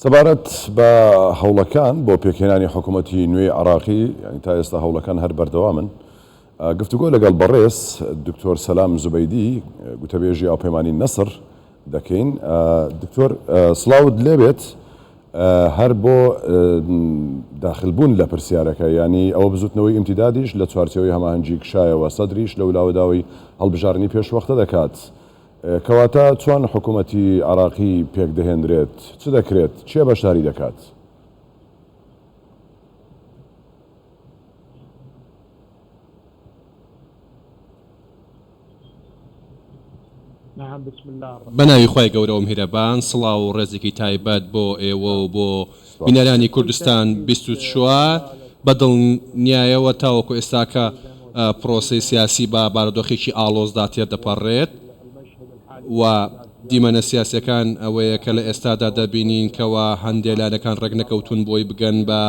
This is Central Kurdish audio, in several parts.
سەبارەت بە هەوڵەکان بۆ پێکهێنانی حکوومەتی نوێی عراقی تا ئێستا هەوڵەکان هەر بەردەوامن. گفتوگۆ لەگەڵ بەڕێز دکتۆر سەلام زوبەیدی گوتەبێژی ئاوپەیمانی نەسر دەکەین. دکتۆر سڵاوت لێبێت هەر بۆ داخلبوون لە پرسیارەکە، ینی ئەوە بزوتنەوەی ئیمتیدادیش لە چوارچەوەی هەماهەنگی کشایەوە سەدریش لە ولاوەداوی هەڵبژارنی پێشوەختە دەکات. کەواتە چۆن حکوومەتی عراقی پێک دەهێنرێت، چ دەکرێت، چێ بەشداری دەکات؟ بەناوی خۆی گەورەوە میهرەبان، سڵاو و ڕێزێکی تایبەت بۆ ئێوە و بۆ بینەرانی کوردستان 24 بەدڵنیایەوە تاوەکو ئێستاکە پرۆسی سیاسی بە بارودۆخێکی ئاڵۆزدا تێردەپەڕێت و دیمەنە سیاسەکان ئەوەیە کە لە ئێستادا دەبینین کەەوە هەندێک لایەنەکان ڕێک نەکەوتون بۆی بگەن بە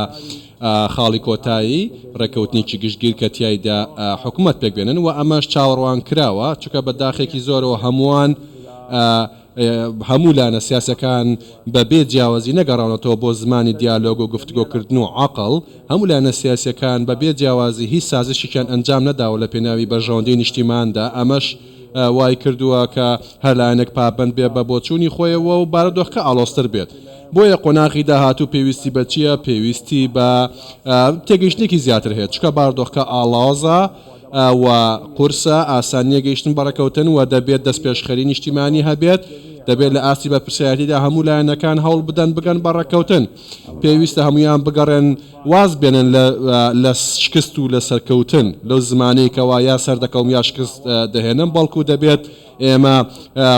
خاڵی کۆتایی ڕێکەوتنیی گشتگیر کە تایدا حکوومەت پێک بێنن و ئەمەش چاوەڕوان کراوە، چونکە بە داخێکی زۆرەوە هەموو لایەنە سیاسەکان بەبێ جیاوازی نەگەڕاونەتەوە بۆ زمانی دیالۆگ و گفتگۆکردن و عەقڵ. هەموو لایەنە سیاسەکان بەبێ جیاوازی هیچ سازشێکیان ئەنجام نەداوە لە پێناوی بەرژەوەندەی نیشتیماندا. ئەمەش وای کردووە کە هەر لایەنێک پابند بێ بە بۆچوونی خۆیەوە و بارودۆخەکە ئاڵۆزتر بێت. بۆیە قۆناغی داهاتوو پێویستی بە چییە؟ پێویستی بە تێگەیشتێکی زیاتر هەیە، چکە بارودۆخەکە ئاڵازە و قورسە، ئاسانیە گەیشتن بەڕێکەوتن و دەبێت دەست پێشخەری نیشتیمانی هەبێت، دەبێت لە ئاستی بە پرسیارەتیدا هەموو لایەنەکان هەوڵ بدەن بگەن بەڕێکەوتن. پێویستە هەمویان بگەڕێن واز بێنن لە شکست و لە سەرکەوتن لەو زمانەیەکەوە یا سەردەکەوم یا شکست دەهێنن، بەڵکو دەبێت ئێمە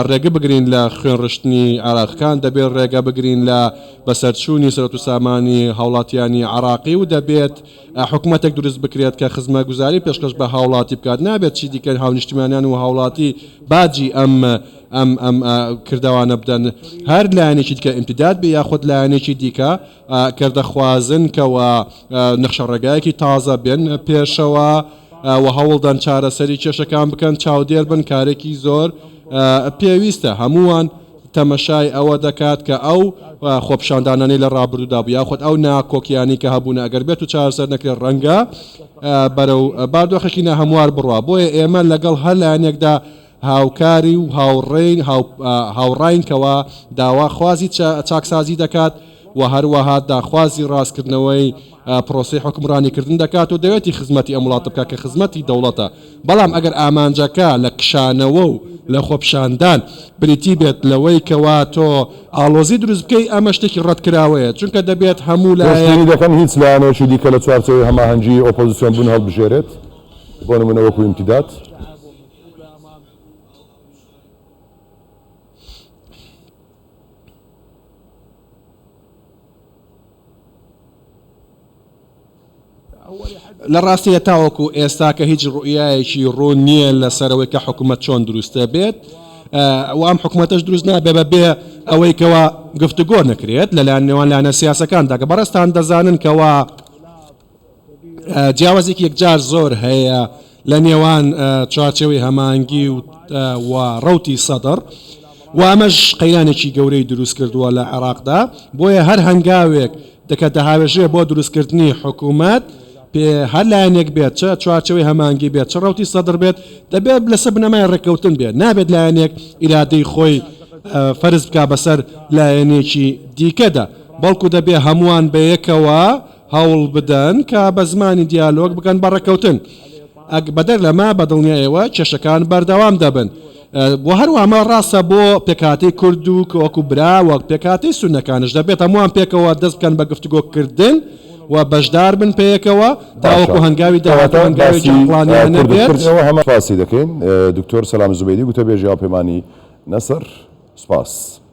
ڕێگە بگرین لە خوێنڕشتنی عراقیەکان، دەبێت ڕێگە بگرین لە بەسەرچوونی سەرەت و سامانی هاوڵاتیانی عراقی و دەبێت حکوومەتێک دروست بکرێت کە خزمەتگوزاری پێشکەش بە هاوڵاتی بکات. نابێت چی دیکە هاونیشتیمانیان و هاوڵاتی باجی ئەم کردوانە بدەن، هەر لایەنێکی دیکە ئیمتیداد بێ یاخود لایەنێکی دیکە کە دەخوازن کەەوە نەخشە ڕێگایەکی تازە بێن پێشەوە و هەوڵدان چارەسەری کێشەکان بکەن، چاودێر بن. کارێکی زۆر پێویستە هەمووان تەمەشای ئەوە دەکات کە ئەو خۆپشاندانانی لە ڕابردوودا بوو یاخود ئەو ناکۆکیانی کە هەبوون ئەگەر بێت و چارەسەر نەکرێت ڕەنگە بەرەو بارودۆخێکی نەهەموار بڕوا. بۆیە ئێمە لەگەڵ هەر لایەنێکدا هاوکاری و هاوڕاینکەوە داواخوازی چاکسازی دەکات و هەروەها داخوازی ڕاستکردنەوەی پرۆسی حکمڕانیکردن دەکات و دەوێتی خزمەتی ئەم وڵاتە بکات کە خزمەتی دەوڵەتە. بەڵام ئەگەر ئامانجەکە لە کشانەوە و لە خۆپشاندان بریتی بێت لەوەی کەوا تۆ ئاڵۆزی دروست بکەی، ئەمە شتێکی ڕەتکراوەیە، چونکە دەبێت هەموو لایەن دەکەن هیچ لایەنێکی دیکە لە چوارچەوەی هەماهەنگی ئۆپۆزیسیۆن بوون هەڵبژێرێت بۆ نمونە وەکو ئیمتیداد. لە ڕاستیە تاوەکو ئێستا کە هیچ ڕوئایەکی ڕوون نییە لەسەرەوەی کە حکوومەت چۆن دروستە بێت و ئەم حکوومەتەش دروست نابێ بەبێ ئەوەی کەەوە گفتوگۆ نەکرێت لەلایەن نێوان لایەنە سیاسەکاندا کە بەڕێستان دەزانن کەەوە جیاوازێکی یەکجار زۆر هەیە لە نێوان چوارچەوەی هەماهەنگی و ڕەوتی سەدر و ئەمەش قەیرانێکی گەورەی دروست کردووە لە عێراقدا. بۆیە هەر هەنگاوێک دەکە دەهاوێژێ بۆ دروستکردنی حکوومەت پێ هەر لایەنێک بێت، چە چوارچەوەی هەماهەنگی بێت چ ڕەوتی سەدر بێت، دەبێت لەسەر بنەمای ڕێکەوتن بێت. نابێت لایەنێک ئیرادەی خۆی فەرز بکا بەسەر لایەنێکی دیکەدا، بەڵکو دەبێت هەمووان بەیەکەوە هەوڵ بدەن کە بە زمانی دیالۆگ بکەن بە ڕێکەوتن. بەدەر لەما بەدڵنیایەوە کێشەکان بەردەوام دەبن. بۆ هەروەمە ڕاستە بۆ پێکاتی کورد و کۆکو برا وەک پێکاتی سونەکانش دەبێت هەمووان پێکەوە دەست بکەن بە گفتوگۆکردن و بەشدار بن پێیەکەوە تاوەکو هەنگاوی داهاتوو هەنگاوی جوڵانیانە بێت. هەمە فاسی دەکەین. دکتۆر سەلام زوبەیدی گوتەبێژی ئاوپەیمانی نەسر، سپاس.